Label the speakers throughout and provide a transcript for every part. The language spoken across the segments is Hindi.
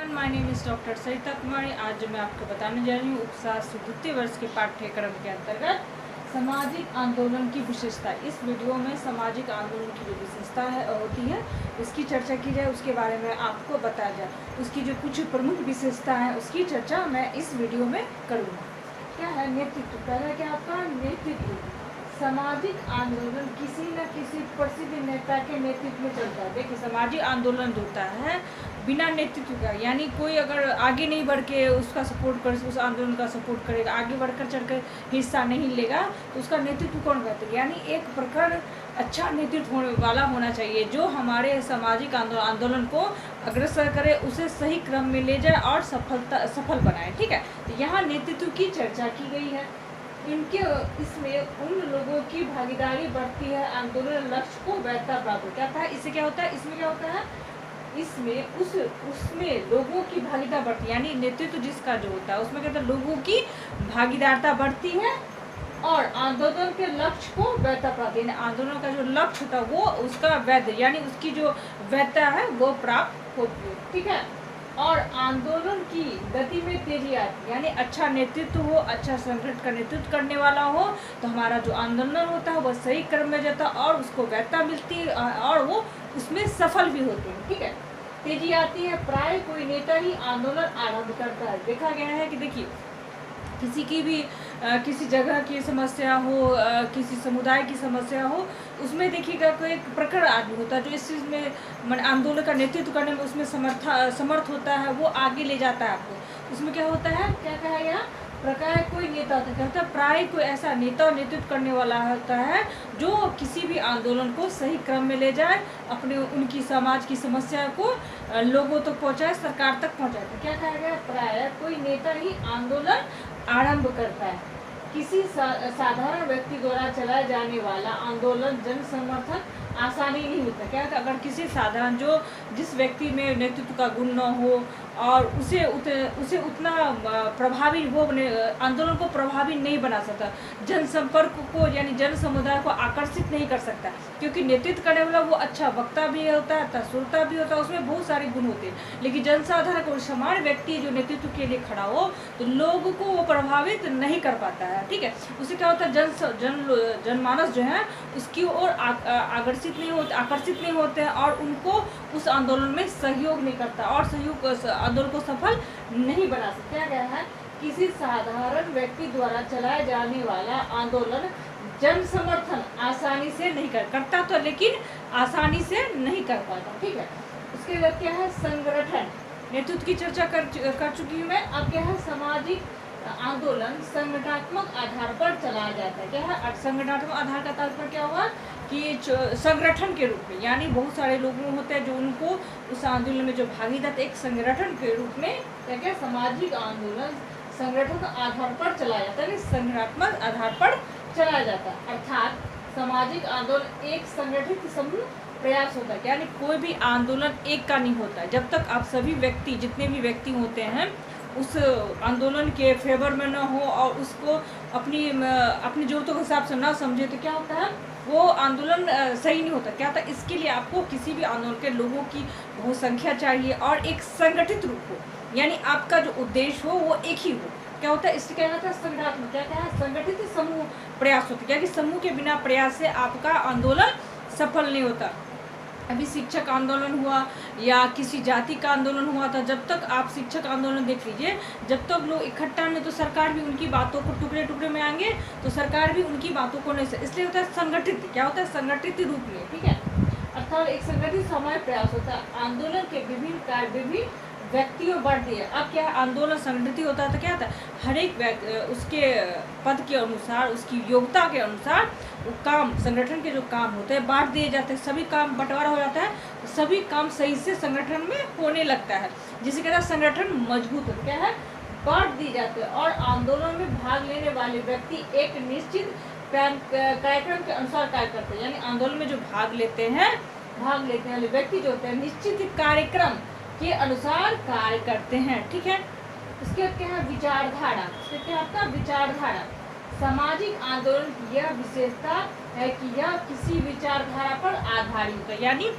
Speaker 1: Everyone, my name is doctor Sarita Kumari. आज मैं आपको बताने जा रही हूँ उपशास्त्र द्वितीय वर्ष के पाठ्यक्रम के अंतर्गत सामाजिक आंदोलन की विशेषता। इस वीडियो में सामाजिक आंदोलन की जो विशेषता होती है उसकी चर्चा की जाए, उसके बारे में आपको बताया जाए, उसकी जो कुछ प्रमुख विशेषता है उसकी चर्चा मैं इस वीडियो में करूँगा। क्या है नेतृत्व? पहला क्या आपका नेतृत्व। सामाजिक आंदोलन किसी न किसी प्रसिद्ध नेता के नेतृत्व में चलता है। देखिए, सामाजिक आंदोलन जो होता है बिना नेतृत्व का, यानी कोई अगर आगे नहीं बढ़ के उसका सपोर्ट कर, उस आंदोलन का सपोर्ट करेगा, आगे बढ़कर चढ़कर हिस्सा नहीं लेगा तो उसका नेतृत्व कौन करता है? यानी एक प्रकार अच्छा नेतृत्व होने वाला होना चाहिए जो हमारे सामाजिक आंदोलन को अग्रसर करे, उसे सही क्रम में ले जाए और सफल बनाए। ठीक है, तो यहाँ नेतृत्व की चर्चा की गई है। इसमें उन लोगों की भागीदारी बढ़ती है, आंदोलन लक्ष्य को वैधता प्राप्त होता है। इससे क्या होता है? इसमें क्या होता है? इसमें उसमें लोगों की भागीदारी बढ़ती है, यानी नेतृत्व जिसका जो होता है उसमें क्या होता है? लोगों की भागीदारिता बढ़ती है और आंदोलन के लक्ष्य को वैधता प्राप्त, यानी आंदोलन का जो लक्ष्य था वो उसका वैध, यानी उसकी जो वैधता है वो प्राप्त होती है। ठीक है, और आंदोलन की गति में तेजी आती है, यानी अच्छा नेतृत्व हो, अच्छा संगठन का नेतृत्व करने वाला हो तो हमारा जो आंदोलन होता है वह सही क्रम में जाता है और उसको वैधता मिलती है और वो उसमें सफल भी होते हैं। ठीक है, तेजी आती है। प्राय कोई नेता ही आंदोलन आरंभ करता है। देखा गया है कि देखिए, किसी की भी किसी जगह की समस्या हो, किसी समुदाय की समस्या हो, उसमें देखिएगा कोई एक प्रखर आदमी होता है जो इस चीज़ में आंदोलन का नेतृत्व करने में उसमें समर्थ होता है, वो आगे ले जाता है आपको। उसमें क्या होता है, क्या कहा गया? प्रकार कोई नेता होता है, कहता है प्राय कोई ऐसा नेता नेतृत्व करने वाला होता है जो किसी भी आंदोलन को सही क्रम में ले जाए, अपने उनकी समाज की समस्या को लोगों तक पहुंचाए, सरकार तक पहुंचाए। तो क्या कहा गया? प्राय कोई नेता ही आंदोलन आरंभ करता है। किसी साधारण व्यक्ति द्वारा चलाए जाने वाला आंदोलन जन समर्थन आसानी नहीं होता। क्या होता है? अगर किसी साधारण जिस व्यक्ति में नेतृत्व का गुण न हो और उसे उतना प्रभावी वो आंदोलन को प्रभावी नहीं बना सकता, जनसंपर्क को यानी जन समुदाय को आकर्षित नहीं कर सकता, क्योंकि नेतृत्व करने वाला वो अच्छा वक्ता भी होता है, श्रोता भी होता है, उसमें बहुत सारे गुण होते हैं। लेकिन जनसाधारण को सामान्य व्यक्ति जो नेतृत्व के लिए खड़ा हो तो लोगों को वो प्रभावित नहीं कर पाता है। ठीक है, उसे क्या होता है? जनमानस जो है उसकी ओर आकर्षित नहीं होते हैं और उनको उस आंदोलन में सहयोग नहीं करता और आंदोलन को सफल नहीं बना सकता। क्या गया है? किसी साधारण व्यक्ति द्वारा चलाया जाने वाला आंदोलन जन समर्थन आसानी से नहीं करता तो, लेकिन आसानी से नहीं कर पाता। ठीक है, उसके बाद क्या है? संगठन। नेतृत्व की चर्चा कर चुकी हूँ मैं। अब क्या है? सामाजिक आंदोलन संगठनात्मक आधार पर चलाया जाता है। क्या है? संगठनात्मक आधार का तात्पर्य क्या हुआ कि संगठन के रूप में, यानी बहुत सारे लोग होते हैं जो उनको उस आंदोलन में जो भागीदार एक संगठन के रूप में क्या सामाजिक आंदोलन संगठन आधार पर चलाया जाता है, संगठनात्मक आधार पर चलाया जाता है। अर्थात सामाजिक आंदोलन एक संगठित समूह प्रयास होता है, यानी कोई भी आंदोलन एक का नहीं होता। जब तक आप सभी व्यक्ति, जितने भी व्यक्ति होते हैं, उस आंदोलन के फेवर में न हो और उसको अपनी जरूरतों के हिसाब से ना समझे तो क्या होता है? वो आंदोलन सही नहीं होता। क्या होता है? इसके लिए आपको किसी भी आंदोलन के लोगों की बहुत संख्या चाहिए और एक संगठित रूप हो, यानी आपका जो उद्देश्य हो वो एक ही हो। क्या होता है? इससे क्या होता है? संगठनात्मक क्या है? संगठित समूह प्रयास होता है, यानी समूह के बिना प्रयास से आपका आंदोलन सफल नहीं होता। अभी शिक्षक आंदोलन हुआ या किसी जाति का आंदोलन हुआ था, जब तक आप शिक्षक आंदोलन देख लीजिए, जब तक लोग इकट्ठा नहीं तो सरकार भी उनकी बातों को टुकड़े में आएंगे तो सरकार भी उनकी बातों को नहीं, इसलिए होता है संगठित। क्या होता है? संगठित रूप में। ठीक है, अर्थात एक संगठित सामाजिक प्रयास होता है। आंदोलन के विभिन्न कार्य विभिन्न व्यक्तियों बढ़ती है। अब क्या है? आंदोलन संगठित होता है तो क्या होता है? हर एक उसके पद के अनुसार, उसकी योग्यता के अनुसार वो काम, संगठन के जो काम होते हैं बांट दिए जाते हैं, सभी काम बंटवारा हो जाता है, तो सभी काम सही से संगठन में होने लगता है, जिसे कहता है संगठन मजबूत होता है। क्या है? बांट दी जाती है और आंदोलन में भाग लेने वाले व्यक्ति एक निश्चित कार्यक्रम के अनुसार कार्य करते हैं, यानी आंदोलन में जो भाग लेते हैं वाले व्यक्ति जो होते हैं निश्चित कार्यक्रम के अनुसार कार्य करते हैं। ठीक है, उसके बाद क्या है? विचारधारा। क्या आपका? विचारधारा। सामाजिक आंदोलन की यह विशेषता है कि यह किसी विचारधारा पर आधारित है, यानी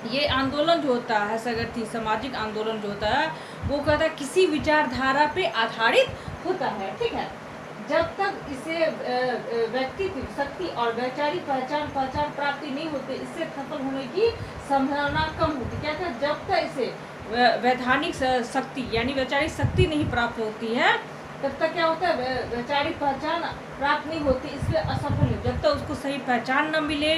Speaker 1: ये आंदोलन जो होता है सगर्थी सामाजिक आंदोलन जो होता है वो कहता है किसी विचारधारा पे आधारित होता है, ठीक है। जब तक इसे व्यक्तित्व शक्ति और वैचारिक पहचान प्राप्ति नहीं होती, इससे सफल होने की संभावना कम होती। क्या कहते हैं, जब तक इसे वैधानिक शक्ति यानी वैचारिक शक्ति नहीं प्राप्त होती है तब तक क्या होता है, वैचारिक पहचान प्राप्त नहीं होती, इसलिए असफल नहीं। जब तक उसको सही पहचान न मिले,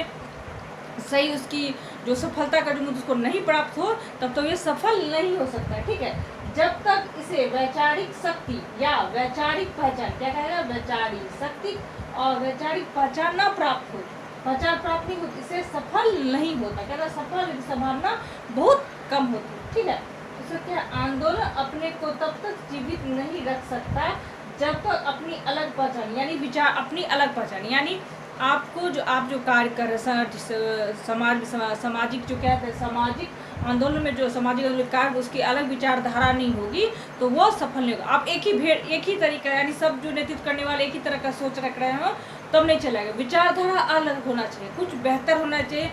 Speaker 1: सही उसकी जो सफलता का जो उसको नहीं प्राप्त हो, तब तो ये सफल नहीं हो सकता, ठीक है। जब तक इसे वैचारिक शक्ति या वैचारिक पहचान, क्या कहेगा, वैचारिक शक्ति और वैचारिक पहचान न प्राप्त हो, पहचान प्राप्त नहीं होती, इसे सफल नहीं होता। क्या सफल की संभावना बहुत कम होती, ठीक है। इससे क्या, आंदोलन अपने को तब तक जीवित नहीं रख सकता जब तक अपनी अलग पहचान यानी विचार, अपनी अलग पहचान यानी आपको जो आप जो कार्य कर रहे सामाजिक जो कहते हैं सामाजिक आंदोलन में जो सामाजिक कार्य उसकी अलग विचारधारा नहीं होगी तो वो सफल नहीं होगा। आप एक ही तरीका यानी सब जो नेतृत्व करने वाले एक ही तरह का सोच रख रहे हो तब नहीं चलेगा। विचारधारा अलग होना चाहिए, कुछ बेहतर होना चाहिए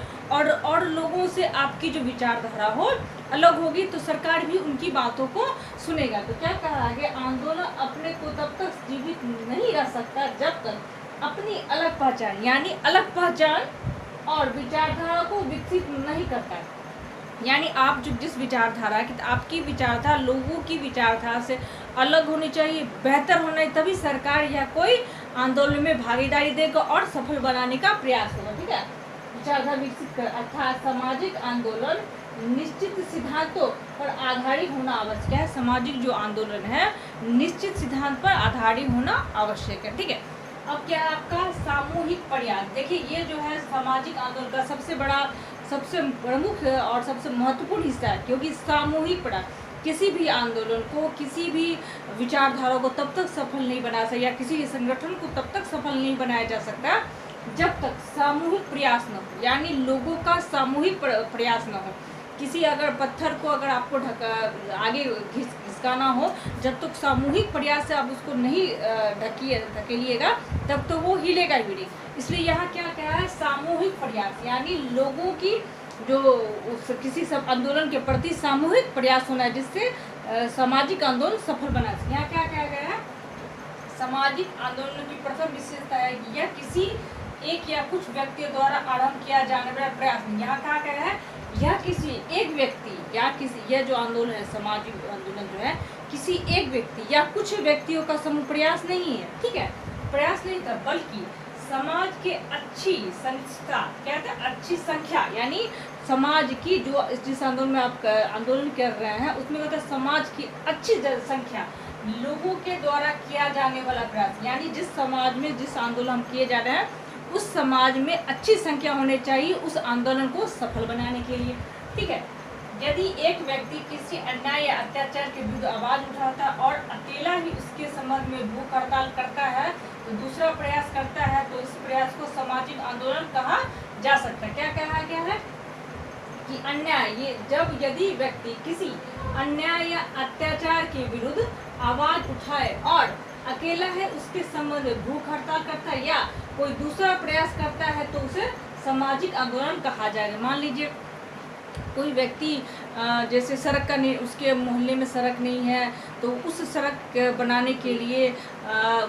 Speaker 1: और लोगों से आपकी जो विचारधारा हो अलग होगी तो सरकार भी उनकी बातों को सुनेगा। तो क्या कहा है, आंदोलन अपने को तब तक जीवित नहीं रह सकता जब तक अपनी अलग पहचान यानी अलग पहचान और विचारधारा को विकसित नहीं करता है। यानी आप जो जिस विचारधारा की, आपकी विचारधारा लोगों की विचारधारा से अलग होनी चाहिए, बेहतर होना चाहिए, तभी सरकार या कोई आंदोलन में भागीदारी देगा और सफल बनाने का प्रयास होगा, ठीक है। विचारधारा विकसित कर, अर्थात सामाजिक आंदोलन निश्चित सिद्धांतों पर आधारित होना आवश्यक है। सामाजिक जो आंदोलन है निश्चित सिद्धांत पर आधारित होना आवश्यक है, ठीक है। अब क्या है आपका सामूहिक प्रयास। देखिए ये जो है सामाजिक आंदोलन का सबसे बड़ा, सबसे प्रमुख और सबसे महत्वपूर्ण हिस्सा है, क्योंकि सामूहिक प्रयास किसी भी आंदोलन को, किसी भी विचारधारा को तब तक सफल नहीं बना सकता या किसी संगठन को तब तक सफल नहीं बनाया जा सकता जब तक सामूहिक प्रयास न हो, यानी लोगों का सामूहिक प्रयास न हो। किसी अगर पत्थर को अगर आपको आगे घिसकाना हो, जब तक सामूहिक प्रयास से आप उसको नहीं धकेलिएगा तब तो वो हिलेगा ही नहीं। इसलिए यहाँ क्या कहा है, सामूहिक प्रयास यानी लोगों की जो किसी सब आंदोलन के प्रति सामूहिक प्रयास होना है जिससे सामाजिक आंदोलन सफल बना सके। यहाँ क्या कहा गया है, सामाजिक आंदोलन की प्रथम विशेषता है कि यह किसी एक या कुछ व्यक्तियों द्वारा आरंभ किया जाने वाला प्रयास नहीं। यहाँ क्या कह रहा है, यह किसी एक व्यक्ति या किसी, यह जो आंदोलन है सामाजिक आंदोलन जो है किसी एक व्यक्ति या कुछ व्यक्तियों का समूह प्रयास नहीं है, ठीक है, प्रयास नहीं था, बल्कि समाज के अच्छी संख्या, कहते हैं अच्छी संख्या, यानी समाज की जो जिस आंदोलन में आप आंदोलन कर रहे हैं उसमें कहते हैं समाज की अच्छी जनसंख्या लोगों के द्वारा किया जाने वाला प्रयास, यानी जिस समाज में जिस आंदोलन हम किए जा रहे हैं उस समाज में अच्छी संख्या होनी चाहिए उस आंदोलन को सफल बनाने के लिए, ठीक है। यदि एक व्यक्ति किसी अन्याय या अत्याचार के विरुद्ध आवाज उठाता है और अकेला ही उसके संबंध में भूख हड़ताल करता है तो दूसरा प्रयास करता है तो इस प्रयास को सामाजिक आंदोलन कहा जा सकता है। क्या कहा गया है कि अन्याय, ये जब यदि व्यक्ति किसी अन्याय या अत्याचार के विरुद्ध आवाज उठाए और अकेला है उसके संबंध में भूख हड़ताल करता है या कोई दूसरा प्रयास करता है तो उसे सामाजिक आंदोलन कहा जाएगा। मान लीजिए कोई व्यक्ति जैसे सड़क का नहीं, उसके मोहल्ले में सड़क नहीं है तो उस सड़क बनाने के लिए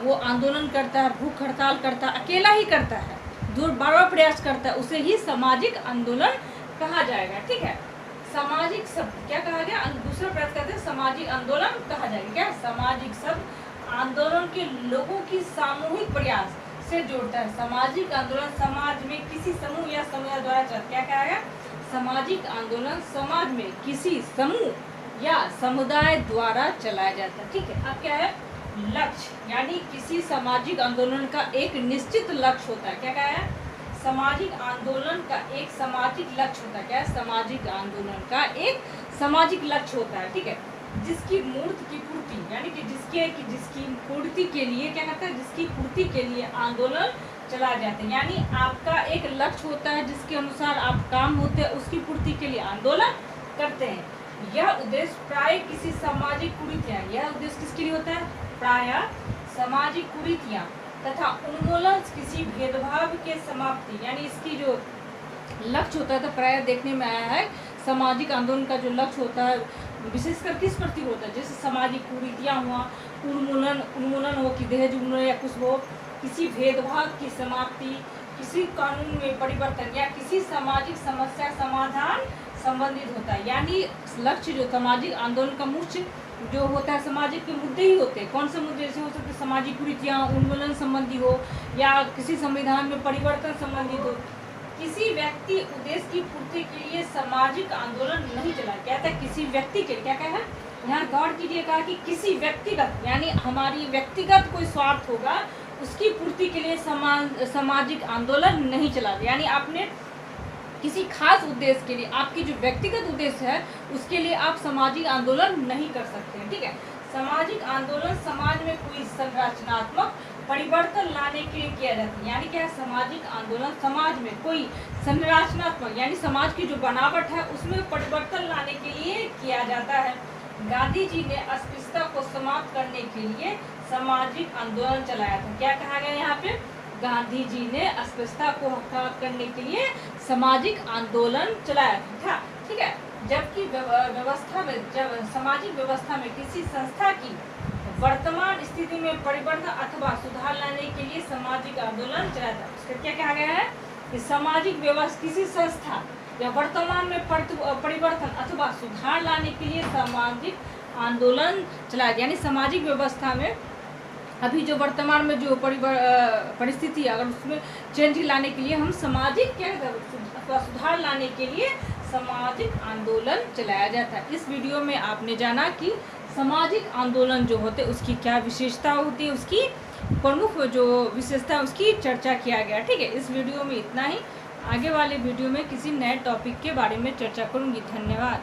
Speaker 1: वो आंदोलन करता है, भूख हड़ताल करता है, अकेला ही करता है, बार बार प्रयास करता है, उसे ही सामाजिक आंदोलन कहा जाएगा, ठीक है। सामाजिक शब्द क्या कहा गया, दूसरा प्रयास करते हैं सामाजिक आंदोलन कहा जाएगा। क्या सामाजिक शब्द आंदोलन के लोगों की सामूहिक प्रयास से जोड़ता है। सामाजिक आंदोलन समाज में किसी समूह या समुदाय द्वारा चलता, क्या कहा गया, सामाजिक आंदोलन समाज में किसी समूह या समुदाय द्वारा चलाया जाता है, ठीक है। अब क्या है, लक्ष्य, यानी किसी सामाजिक आंदोलन का एक निश्चित लक्ष्य होता है। क्या कहा है, सामाजिक आंदोलन का एक सामाजिक लक्ष्य होता है। क्या है, सामाजिक आंदोलन का एक सामाजिक लक्ष्य होता है, ठीक है, जिसकी मूर्त की पूर्ति, यानी कि जिसकी पूर्ति के लिए क्या कहता है, जिसकी पूर्ति के लिए आंदोलन चला जाता है। यानी आपका एक लक्ष्य होता है जिसके अनुसार आप काम होते हैं, उसकी पूर्ति के लिए आंदोलन करते हैं। यह उद्देश्य प्राय किसी सामाजिक कुरीतियां, यह उद्देश्य किसके लिए होता है, प्राय सामाजिक कुरीतियां तथा उन्मूलन किसी भेदभाव के समाप्ति, यानी इसकी जो लक्ष्य होता है तो प्राय देखने में आया है सामाजिक आंदोलन का जो लक्ष्य होता है विशेषकर किस प्रति होता है, जैसे सामाजिक कुरीतियाँ हुआ, उन्मूलन हो कि दहेज उन्मूलन या कुछ हो, किसी भेदभाव की समाप्ति, किसी कानून में परिवर्तन या किसी सामाजिक समस्या समाधान संबंधित होता है। यानी लक्ष्य जो सामाजिक आंदोलन का मुख्य जो होता है सामाजिक के मुद्दे ही होते हैं। कौन से मुद्दे जैसे हो सकते हैं सामाजिक कुरीतियाँ उन्मूलन संबंधी हो या किसी संविधान में परिवर्तन संबंधित हो। किसी व्यक्ति उद्देश्य की पूर्ति के लिए सामाजिक आंदोलन नहीं चला। क्या था, किसी व्यक्ति के क्या कहा है, यहाँ गौर कीजिए, कहा कि किसी व्यक्तिगत यानी हमारी व्यक्तिगत कोई स्वार्थ होगा उसकी पूर्ति के लिए सामाजिक आंदोलन नहीं चला। यानी आपने किसी खास उद्देश्य के लिए, आपकी जो व्यक्तिगत उद्देश्य है उसके लिए आप सामाजिक आंदोलन नहीं कर सकते हैं। ठीक है, सामाजिक आंदोलन समाज में कोई संरचनात्मक परिवर्तन लाने के लिए किया जाता है। यानी क्या है, सामाजिक आंदोलन समाज में कोई संरचनात्मक यानी समाज की जो बनावट है उसमें परिवर्तन लाने के लिए किया जाता है। गांधी जी ने अस्पृश्यता को समाप्त करने के लिए सामाजिक आंदोलन चलाया था। क्या कहा गया यहाँ पे, गांधी जी ने अस्पृश्यता को समाप्त करने के लिए सामाजिक आंदोलन चलाया था। ठीक है, जबकि व्यवस्था में जब सामाजिक व्यवस्था में किसी संस्था की वर्तमान स्थिति में परिवर्तन अथवा सुधार लाने के लिए सामाजिक आंदोलन चलाया था। उसका क्या कहा गया है कि सामाजिक व्यवस्था किसी संस्था या वर्तमान में परिवर्तन अथवा सुधार लाने के लिए सामाजिक आंदोलन चलाया। यानी सामाजिक व्यवस्था में अभी जो वर्तमान में जो परिस्थिति अगर उसमें चेंज लाने के लिए हम सामाजिक क्या सुधार लाने के लिए सामाजिक आंदोलन चलाया जाता है। इस वीडियो में आपने जाना कि सामाजिक आंदोलन जो होते उसकी क्या विशेषता होती है, उसकी प्रमुख जो विशेषता उसकी चर्चा किया गया। ठीक है, इस वीडियो में इतना ही। आगे वाले वीडियो में किसी नए टॉपिक के बारे में चर्चा करूंगी। धन्यवाद।